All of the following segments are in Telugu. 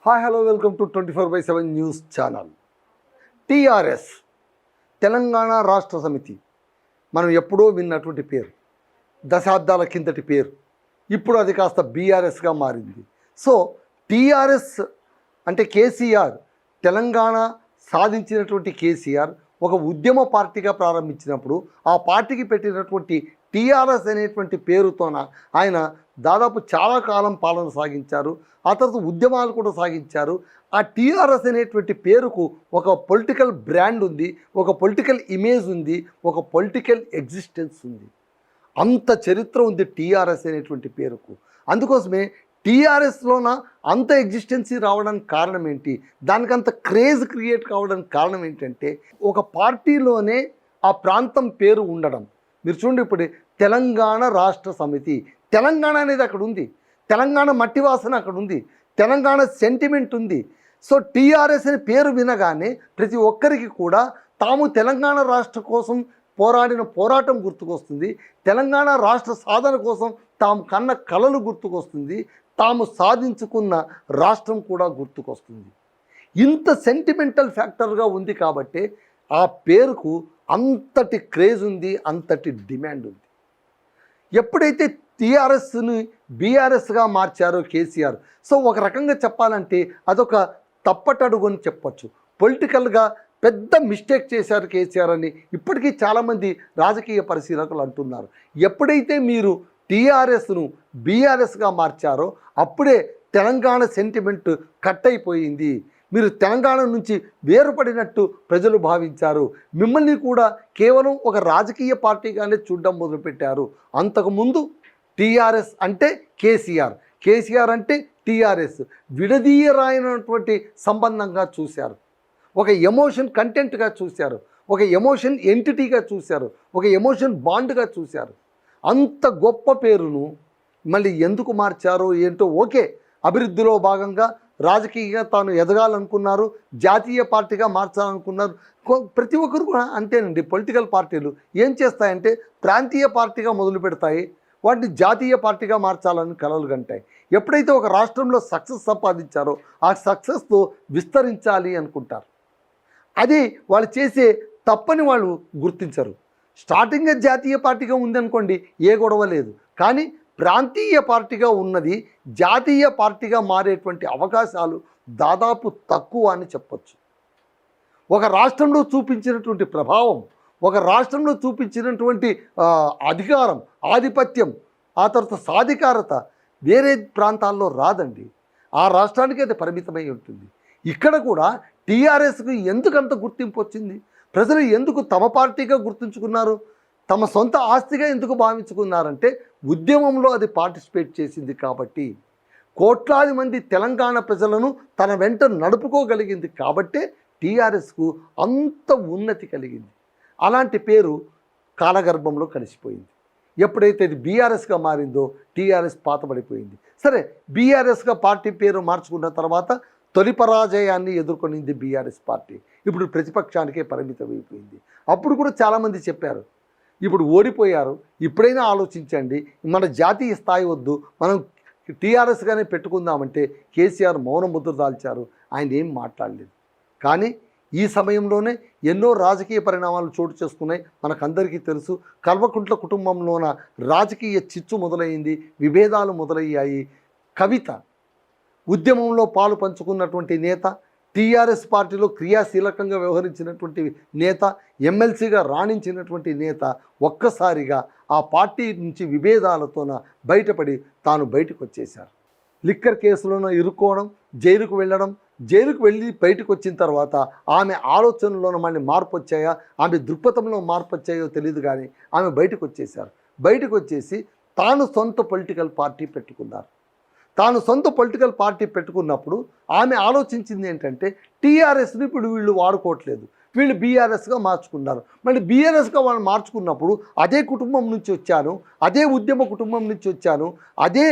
Hi hello welcome to 24/7 news channel. TRS Telangana రాష్ట్ర సమితి మనం ఎప్పుడో విన్నటువంటి పేరు, దశాబ్దాల కిందటి పేరు. ఇప్పుడు అది కాస్త బీఆర్ఎస్గా మారింది. సో టీఆర్ఎస్ అంటే కేసీఆర్, తెలంగాణ సాధించినటువంటి కేసీఆర్ ఒక ఉద్యమ పార్టీగా ప్రారంభించినప్పుడు ఆ పార్టీకి పెట్టినటువంటి టీఆర్ఎస్ అనేటువంటి పేరుతోన ఆయన దాదాపు చాలా కాలం పాలన సాగించారు. ఆ తర్వాత ఉద్యమాలు కూడా సాగించారు. ఆ టీఆర్ఎస్ అనేటువంటి పేరుకు ఒక పొలిటికల్ బ్రాండ్ ఉంది, ఒక పొలిటికల్ ఇమేజ్ ఉంది, ఒక పొలిటికల్ ఎగ్జిస్టెన్స్ ఉంది. అంత చరిత్ర ఉంది టీఆర్ఎస్ అనేటువంటి పేరుకు. అందుకోసమే టీఆర్ఎస్లోన అంత ఎగ్జిస్టెన్సీ రావడానికి కారణం ఏంటి, దానికి అంత క్రేజ్ క్రియేట్ కావడానికి కారణం ఏంటంటే ఒక పార్టీలోనే ఆ ప్రాంతం పేరు ఉండడం. మీరు చూడండి, ఇప్పుడు తెలంగాణ రాష్ట్ర సమితి, తెలంగాణ అనేది అక్కడ ఉంది, తెలంగాణ మట్టి వాసన అక్కడ ఉంది, తెలంగాణ సెంటిమెంట్ ఉంది. సో టీఆర్ఎస్ అనే పేరు వినగానే ప్రతి ఒక్కరికి కూడా తాము తెలంగాణ రాష్ట్ర కోసం పోరాడిన పోరాటం గుర్తుకొస్తుంది, తెలంగాణ రాష్ట్ర సాధన కోసం తాము కన్న కలలు గుర్తుకొస్తుంది, తాము సాధించుకున్న రాష్ట్రం కూడా గుర్తుకొస్తుంది. ఇంత సెంటిమెంటల్ ఫ్యాక్టర్గా ఉంది కాబట్టి ఆ పేరుకు అంతటి క్రేజ్ ఉంది, అంతటి డిమాండ్ ఉంది. ఎప్పుడైతే టీఆర్ఎస్ని బీఆర్ఎస్గా మార్చారో కేసీఆర్, సో ఒక రకంగా చెప్పాలంటే అదొక తప్పటడుగు అని చెప్పచ్చు. పొలిటికల్గా పెద్ద మిస్టేక్ చేశారు కేసీఆర్ అని ఇప్పటికీ చాలామంది రాజకీయ పరిశీలకులు అంటున్నారు. ఎప్పుడైతే మీరు టీఆర్ఎస్ను బీఆర్ఎస్గా మార్చారో అప్పుడే తెలంగాణ సెంటిమెంట్ కట్ అయిపోయింది, మీరు తెలంగాణ నుంచి వేరుపడినట్టు ప్రజలు భావించారు, మిమ్మల్ని కూడా కేవలం ఒక రాజకీయ పార్టీగానే చూడడం మొదలుపెట్టారు. అంతకుముందు టీఆర్ఎస్ అంటే కేసీఆర్, కేసీఆర్ అంటే టీఆర్ఎస్ విడదీయరాయినటువంటి సంబంధంగా చూశారు, ఒక ఎమోషన్ కంటెంట్గా చూశారు, ఒక ఎమోషన్ ఎంటిటీగా చూశారు, ఒక ఎమోషన్ బాండ్గా చూశారు. అంత గొప్ప పేరును మళ్ళీ ఎందుకు మార్చారో ఏంటో. ఓకే, అభివృద్ధిలో భాగంగా రాజకీయంగా తాను ఎదగాలనుకున్నారు, జాతీయ పార్టీగా మార్చాలనుకున్నారు. ప్రతి ఒక్కరు కూడా అంతేనండి. పొలిటికల్ పార్టీలు ఏం చేస్తాయంటే ప్రాంతీయ పార్టీగా మొదలు పెడతాయి, వాటిని జాతీయ పార్టీగా మార్చాలని కలలు కంటాయి. ఎప్పుడైతే ఒక రాష్ట్రంలో సక్సెస్ సంపాదించారో ఆ సక్సెస్తో విస్తరించాలి అనుకుంటారు. అది వాళ్ళు చేసే తప్పని వాళ్ళు గుర్తించరు. స్టార్టింగ్గా జాతీయ పార్టీగా ఉందనుకోండి, ఏ గొడవ లేదు, కానీ ప్రాంతీయ పార్టీగా ఉన్నది జాతీయ పార్టీగా మారేటువంటి అవకాశాలు దాదాపు తక్కువ అని చెప్పచ్చు. ఒక రాష్ట్రంలో చూపించినటువంటి ప్రభావం, ఒక రాష్ట్రంలో చూపించినటువంటి అధికారం, ఆధిపత్యం, ఆ తర్వాత సాధికారత వేరే ప్రాంతాల్లో రాదండి. ఆ రాష్ట్రానికి అది పరిమితమై ఉంటుంది. ఇక్కడ కూడా టీఆర్ఎస్కి ఎందుకంత గుర్తింపు వచ్చింది, ప్రజలు ఎందుకు తమ పార్టీగా గుర్తుంచుకున్నారు, తమ సొంత ఆస్తిగా ఎందుకు భావించుకున్నారంటే ఉద్యమంలో అది పార్టిసిపేట్ చేసింది కాబట్టి, కోట్లాది మంది తెలంగాణ ప్రజలను తన వెంట నడుపుకోగలిగింది కాబట్టే టీఆర్ఎస్కు అంత ఉన్నతి కలిగింది. అలాంటి పేరు కాలగర్భంలో కలిసిపోయింది. ఎప్పుడైతే ఇది బీఆర్ఎస్గా మారిందో టీఆర్ఎస్ పాతబడిపోయింది. సరే, బీఆర్ఎస్గా పార్టీ పేరు మార్చుకున్న తర్వాత తొలి పరాజయాన్ని ఎదుర్కొనింది బీఆర్ఎస్ పార్టీ. ఇప్పుడు ప్రతిపక్షానికే పరిమితం అయిపోయింది. అప్పుడు కూడా చాలామంది చెప్పారు, ఇప్పుడు ఓడిపోయారు, ఇప్పుడైనా ఆలోచించండి, మన జాతీయ స్థాయి వద్దు, మనం టీఆర్ఎస్గానే పెట్టుకుందామంటే కేసీఆర్ మౌన ముద్ర దాల్చారు, ఆయన ఏం మాట్లాడలేదు. కానీ ఈ సమయంలోనే ఎన్నో రాజకీయ పరిణామాలు చోటు చేసుకున్నాయి. మనకందరికీ తెలుసు, కల్వకుంట్ల కుటుంబంలోన రాజకీయ చిచ్చు మొదలైంది, విభేదాలు మొదలయ్యాయి. కవిత ఉద్యమంలో పాలు పంచుకున్నటువంటి నేత, టీఆర్ఎస్ పార్టీలో క్రియాశీలకంగా వ్యవహరించినటువంటి నేత, ఎమ్మెల్సీగా రాణించినటువంటి నేత ఒక్కసారిగా ఆ పార్టీ నుంచి విభేదాలతోన బయటపడి తాను బయటకు వచ్చేశారు. లిక్కర్ కేసులోనూ ఇరుక్కోవడం, జైలుకు వెళ్ళడం, జైలుకు వెళ్ళి బయటకు వచ్చిన తర్వాత ఆమె ఆలోచనలోనూ మళ్ళీ మార్పు వచ్చాయా, ఆమె దృక్పథంలో మార్పు వచ్చాయో తెలియదు, కానీ ఆమె బయటకు వచ్చేశారు. బయటకు వచ్చేసి తాను సొంత పొలిటికల్ పార్టీ పెట్టుకున్నారు. తాను సొంత పొలిటికల్ పార్టీ పెట్టుకున్నప్పుడు ఆమె ఆలోచించింది ఏంటంటే టీఆర్ఎస్ని ఇప్పుడు వీళ్ళు వాడుకోవట్లేదు, వీళ్ళు బీఆర్ఎస్గా మార్చుకున్నారు. మళ్ళీ బీఆర్ఎస్గా వాళ్ళు మార్చుకున్నప్పుడు అదే కుటుంబం నుంచి వచ్చాను, అదే ఉద్యమ కుటుంబం నుంచి వచ్చాను, అదే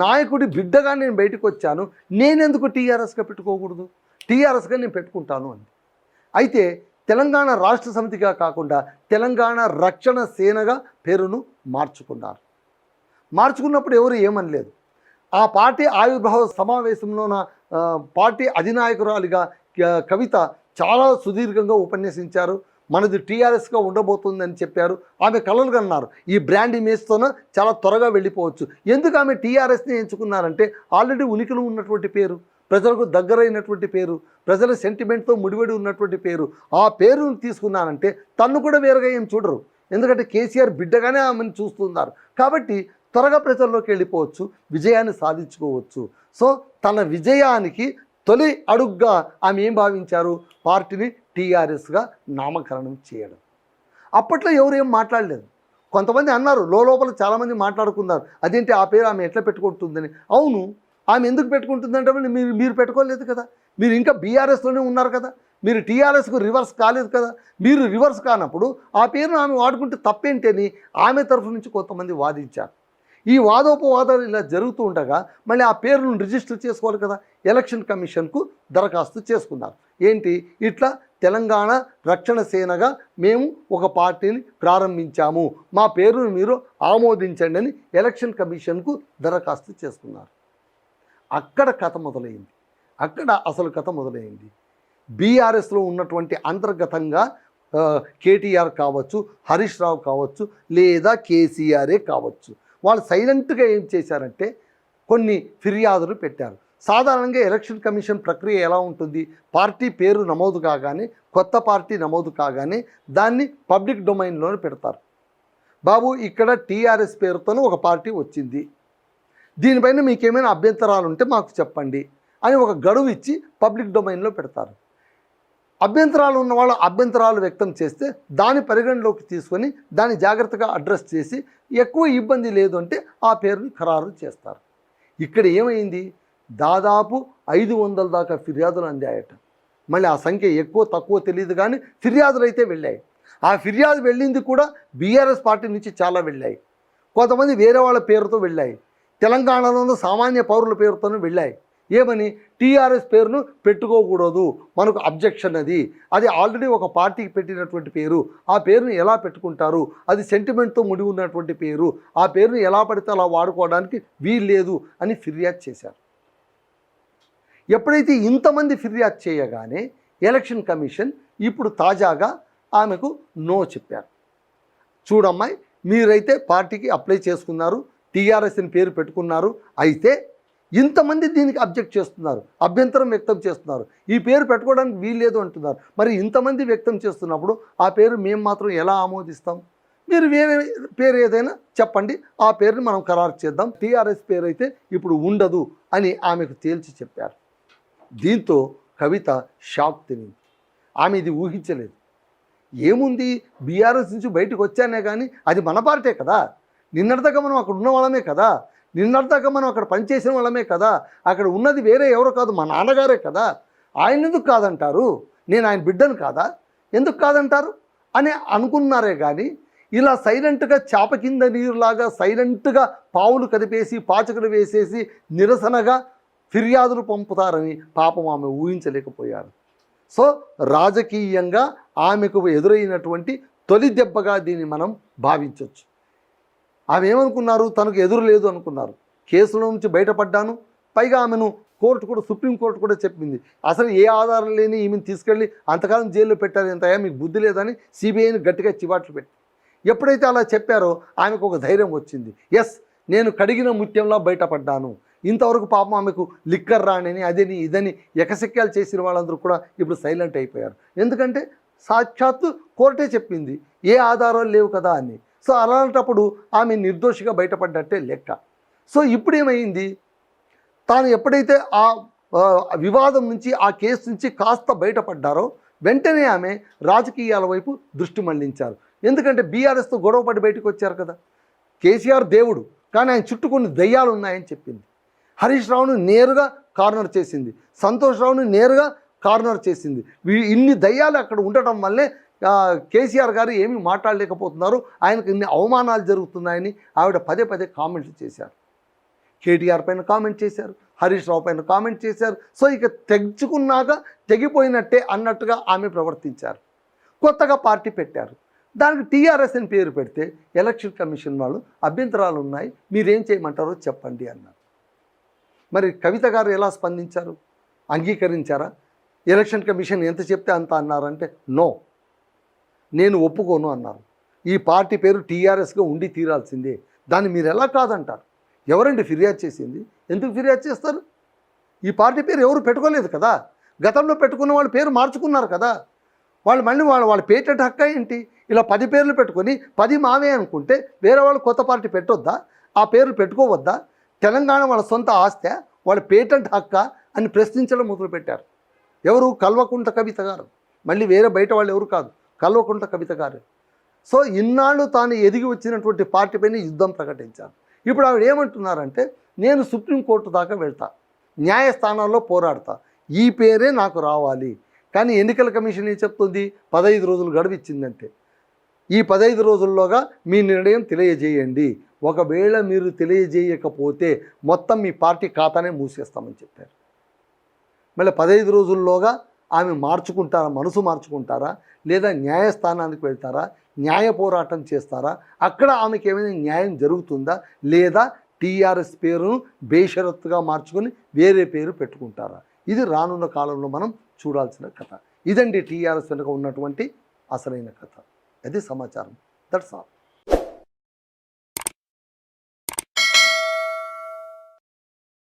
నాయకుడి బిడ్డగా నేను బయటకు వచ్చాను, నేనెందుకు టీఆర్ఎస్గా పెట్టుకోకూడదు, టీఆర్ఎస్గా నేను పెట్టుకుంటాను అని. అయితే తెలంగాణ రాష్ట్ర సమితిగా కాకుండా తెలంగాణ రక్షణ సేనగా పేరును మార్చుకున్నారు. మార్చుకున్నప్పుడు ఎవరు ఏమనలేదు. ఆ పార్టీ ఆవిర్భావ సమావేశంలోన పార్టీ అధినాయకురాలిగా కవిత చాలా సుదీర్ఘంగా ఉపన్యసించారు. మనది టీఆర్ఎస్గా ఉండబోతుందని చెప్పారు. ఆమె కలలు కన్నారు ఈ బ్రాండ్ ఇమేజ్తోన చాలా త్వరగా వెళ్ళిపోవచ్చు. ఎందుకు ఆమె టీఆర్ఎస్ని ఎంచుకున్నారంటే ఆల్రెడీ ఉనికిలో ఉన్నటువంటి పేరు, ప్రజలకు దగ్గరైనటువంటి పేరు, ప్రజల సెంటిమెంట్తో ముడిపడి ఉన్నటువంటి పేరు. ఆ పేరును తీసుకున్నానంటే తన్ను కూడా వేరుగా ఏం చూడరు. ఎందుకంటే కేసీఆర్ బిడ్డగానే ఆమెను చూస్తున్నారు. కాబట్టి త్వరగా ప్రజల్లోకి వెళ్ళిపోవచ్చు, విజయాన్ని సాధించుకోవచ్చు. సో తన విజయానికి తొలి అడుగ్గా ఆమె ఏం భావించారు, పార్టీని టీఆర్ఎస్గా నామకరణం చేయడం. అప్పట్లో ఎవరు ఏం మాట్లాడలేదు. కొంతమంది అన్నారు, లోపల చాలామంది మాట్లాడుకున్నారు, అదేంటి ఆ పేరు ఆమె ఎట్లా పెట్టుకుంటుందని. అవును, ఆమె ఎందుకు పెట్టుకుంటుందంటే మీరు పెట్టుకోలేదు కదా, మీరు ఇంకా బీఆర్ఎస్లోనే ఉన్నారు కదా, మీరు టీఆర్ఎస్కు రివర్స్ కాలేదు కదా. మీరు రివర్స్ కానప్పుడు ఆ పేరును ఆమె వాడుకుంటే తప్పేంటని ఆమె తరఫు నుంచి కొంతమంది వాదించారు. ఈ వాదోపవాదాలు ఇలా జరుగుతూ ఉండగా మళ్ళీ ఆ పేరును రిజిస్టర్ చేసుకోవాలి కదా, ఎలక్షన్ కమిషన్కు దరఖాస్తు చేసుకున్నారు. ఏంటి, ఇట్లా తెలంగాణ రక్షణ సేనగా మేము ఒక పార్టీని ప్రారంభించాము, మా పేరును మీరు ఆమోదించండి అని ఎలక్షన్ కమిషన్కు దరఖాస్తు చేసుకున్నారు. అక్కడ కథ మొదలైంది. అక్కడ అసలు కథ మొదలైంది. బీఆర్ఎస్లో ఉన్నటువంటి అంతర్గతంగా కేటీఆర్ కావచ్చు, హరీష్ రావు కావచ్చు, లేదా కేసీఆరే కావచ్చు, వాళ్ళు సైలెంట్గా ఏం చేశారంటే కొన్ని ఫిర్యాదులు పెట్టారు. సాధారణంగా ఎలక్షన్ కమిషన్ ప్రక్రియ ఎలా ఉంటుంది, పార్టీ పేరు నమోదు కాగానే, కొత్త పార్టీ నమోదు కాగానే దాన్ని పబ్లిక్ డొమైన్లోనే పెడతారు. బాబు ఇక్కడ టీఆర్ఎస్ పేరుతోనే ఒక పార్టీ వచ్చింది, దీనిపైన మీకేమైనా అభ్యంతరాలు ఉంటే మాకు చెప్పండి అని ఒక గడువు ఇచ్చి పబ్లిక్ డొమైన్లో పెడతారు. అభ్యంతరాలు ఉన్న వాళ్ళు అభ్యంతరాలు వ్యక్తం చేస్తే దాని పరిగణలోకి తీసుకొని దాన్ని జాగ్రత్తగా అడ్రస్ చేసి ఎక్కువ ఇబ్బంది లేదు అంటే ఆ పేరుని ఖరారు చేస్తారు. ఇక్కడ ఏమైంది, దాదాపు 500 దాకా ఫిర్యాదులు అందాయట. మళ్ళీ ఆ సంఖ్య ఎక్కువ తక్కువ తెలియదు కానీ ఫిర్యాదులు అయితే వెళ్ళాయి. ఆ ఫిర్యాదు వెళ్ళింది కూడా బీఆర్ఎస్ పార్టీ నుంచి చాలా వెళ్ళాయి, కొంతమంది వేరే వాళ్ళ పేరుతో వెళ్ళాయి, తెలంగాణలో సామాన్య పౌరుల పేరుతోనే వెళ్ళాయి. ఏమని, టీఆర్ఎస్ పేరును పెట్టుకోకూడదు, మనకు అబ్జెక్షన్, అది ఆల్రెడీ ఒక పార్టీకి పెట్టినటువంటి పేరు, ఆ పేరును ఎలా పెట్టుకుంటారు, అది సెంటిమెంట్తో ముడి ఉన్నటువంటి పేరు, ఆ పేరును ఎలా పడితే అలా వాడుకోవడానికి వీల్లేదు అని ఫిర్యాదు చేశారు. ఎప్పుడైతే ఇంతమంది ఫిర్యాదు చేయగానే ఎలక్షన్ కమిషన్ ఇప్పుడు తాజాగా ఆమెకు నో చెప్పారు. చూడమ్మాయి, మీరైతే పార్టీకి అప్లై చేసుకున్నారు, టీఆర్ఎస్ అని పేరు పెట్టుకున్నారు, అయితే ఇంతమంది దీనికి అబ్జెక్ట్ చేస్తున్నారు, అభ్యంతరం వ్యక్తం చేస్తున్నారు, ఈ పేరు పెట్టుకోవడానికి వీల్లేదు అంటున్నారు. మరి ఇంతమంది వ్యక్తం చేస్తున్నప్పుడు ఆ పేరు మేము మాత్రం ఎలా ఆమోదిస్తాం, మీరు వేరే పేరు ఏదైనా చెప్పండి, ఆ పేరుని మనం ఖరారు చేద్దాం, టీఆర్ఎస్ పేరు అయితే ఇప్పుడు ఉండదు అని ఆమెకు తేల్చి చెప్పారు. దీంతో కవిత షాక్ తినింది. ఆమె ఇది ఊహించలేదు. ఏముంది, బీఆర్ఎస్ నుంచి బయటకు వచ్చానే కానీ అది మన పార్టీ కదా, నిన్నటిదాకా మనం అక్కడ ఉన్న వాళ్ళమే కదా, నిన్నటిదాకా మనం అక్కడ పనిచేసిన వాళ్ళమే కదా, అక్కడ ఉన్నది వేరే ఎవరో కాదు, మా నాన్నగారే కదా, ఆయన ఎందుకు కాదంటారు, నేను ఆయన బిడ్డను కాదా, ఎందుకు కాదంటారు అని అనుకున్నారే కానీ ఇలా సైలెంట్గా చాప కింద నీరులాగా సైలెంట్గా పావులు కదిపేసి పాచకులు వేసేసి నిరసనగా ఫిర్యాదులు పంపుతారని పాపం ఆమె ఊహించలేకపోయారు. సో రాజకీయంగా ఆమెకు ఎదురైనటువంటి తొలి దెబ్బగా దీన్ని మనం భావించవచ్చు. ఆమె ఏమనుకున్నారు, తనకు ఎదురు లేదు అనుకున్నారు, కేసుల నుంచి బయటపడ్డాను, పైగా ఆమెను కోర్టు కూడా, సుప్రీంకోర్టు కూడా చెప్పింది, అసలు ఏ ఆధారం లేని ఈమెను తీసుకెళ్ళి అంతకాలం జైల్లో పెట్టారు, ఎంతయా మీకు బుద్ధి లేదని సిబిఐని గట్టిగా చివాట్లు పెట్టి ఎప్పుడైతే అలా చెప్పారో ఆమెకు ఒక ధైర్యం వచ్చింది. ఎస్, నేను కడిగిన ముత్యంలా బయటపడ్డాను. ఇంతవరకు పాపం ఆమెకు లిక్కర్ రాణిని అదని ఇదని ఎకసెక్యాలు చేసిన వాళ్ళందరూ కూడా ఇప్పుడు సైలెంట్ అయిపోయారు. ఎందుకంటే సాక్షాత్తు కోర్టే చెప్పింది ఏ ఆధారాలు లేవు కదా అని. సో అలాంటప్పుడు ఆమె నిర్దోషిగా బయటపడ్డట్టే లెక్క. సో ఇప్పుడు ఏమైంది, తాను ఎప్పుడైతే ఆ వివాదం నుంచి, ఆ కేసు నుంచి కాస్త బయటపడ్డారో వెంటనే ఆమె రాజకీయాల వైపు దృష్టి మళ్లించారు. ఎందుకంటే బీఆర్ఎస్తో గొడవపడి బయటకు వచ్చారు కదా. కేసీఆర్ దేవుడు, కానీ ఆయన చుట్టూ కొన్ని దయ్యాలు ఉన్నాయని చెప్పింది. హరీష్ రావును నేరుగా కార్నర్ చేసింది, సంతోష్ రావుని నేరుగా కార్నర్ చేసింది. ఇన్ని దయ్యాలు అక్కడ ఉండటం వల్లే కేసీఆర్ గారు ఏమీ మాట్లాడలేకపోతున్నారు, ఆయనకు ఇన్ని అవమానాలు జరుగుతున్నాయని ఆవిడ పదే పదే కామెంట్లు చేశారు. కేటీఆర్ పైన కామెంట్ చేశారు, హరీష్ రావు పైన కామెంట్ చేశారు. సో ఇక తెచ్చుకున్నాక తెగిపోయినట్టే అన్నట్టుగా ఆమె ప్రవర్తించారు. కొత్తగా పార్టీ పెట్టారు, దానికి టీఆర్ఎస్ అని పేరు పెడితే ఎలక్షన్ కమిషన్ వాళ్ళు అభ్యంతరాలు ఉన్నాయి, మీరేం చేయమంటారో చెప్పండి అన్నారు. మరి కవిత గారు ఎలా స్పందించారు, అంగీకరించారా? ఎలక్షన్ కమిషన్ ఎంత చెప్తే అంత అన్నారంటే నో, నేను ఒప్పుకోను అన్నారు. ఈ పార్టీ పేరు టీఆర్ఎస్గా ఉండి తీరాల్సిందే. దాన్ని మీరు ఎలా కాదంటారు? ఎవరండి ఫిర్యాదు చేసింది? ఎందుకు ఫిర్యాదు చేస్తారు? ఈ పార్టీ పేరు ఎవరు పెట్టుకోలేదు కదా. గతంలో పెట్టుకున్న వాళ్ళ పేరు మార్చుకున్నారు కదా. వాళ్ళు మళ్ళీ వాళ్ళ పేటెంట్ హక్కు ఏంటి? ఇలా 10 పేర్లు పెట్టుకొని 10 మావే అనుకుంటే వేరే వాళ్ళు కొత్త పార్టీ పెట్టొద్దా? ఆ పేర్లు పెట్టుకోవద్దా? తెలంగాణ వాళ్ళ సొంత ఆస్తి, వాళ్ళ పేటెంట్ హక్కా అని ప్రశ్నించడం మొదలుపెట్టారు. ఎవరు? కల్వకుంట్ల కవిత గారు. మళ్ళీ వేరే బయట వాళ్ళు ఎవరు కాదు, కల్వకుంట్ల కవిత గారు. సో ఇన్నాళ్ళు తాను ఎదిగి వచ్చినటువంటి పార్టీ పైన యుద్ధం ప్రకటించారు. ఇప్పుడు ఆవిడ ఏమంటున్నారంటే, నేను సుప్రీంకోర్టు దాకా వెళ్తా, న్యాయస్థానాల్లో పోరాడతా, ఈ పేరే నాకు రావాలి. కానీ ఎన్నికల కమిషన్ ఏం చెప్తుంది? 15 రోజులు గడువు ఇచ్చిందంటే, ఈ 15 రోజుల్లోగా మీ నిర్ణయం తెలియజేయండి. ఒకవేళ మీరు తెలియజేయకపోతే మొత్తం మీ పార్టీ ఖాతానే మూసేస్తామని చెప్పారు. మళ్ళీ 15 రోజుల్లోగా ఆమె మార్చుకుంటారా, మనసు మార్చుకుంటారా, లేదా న్యాయస్థానానికి వెళ్తారా, న్యాయ పోరాటం చేస్తారా, అక్కడ ఆమెకి ఏమైనా న్యాయం జరుగుతుందా, లేదా టీఆర్ఎస్ పేరును బేషరత్తుగా మార్చుకొని వేరే పేరు పెట్టుకుంటారా? ఇది రానున్న కాలంలో మనం చూడాల్సిన కథ. ఇదండి టీఆర్ఎస్ వెనుక ఉన్నటువంటి అసలైన కథ. అది సమాచారం. That's all.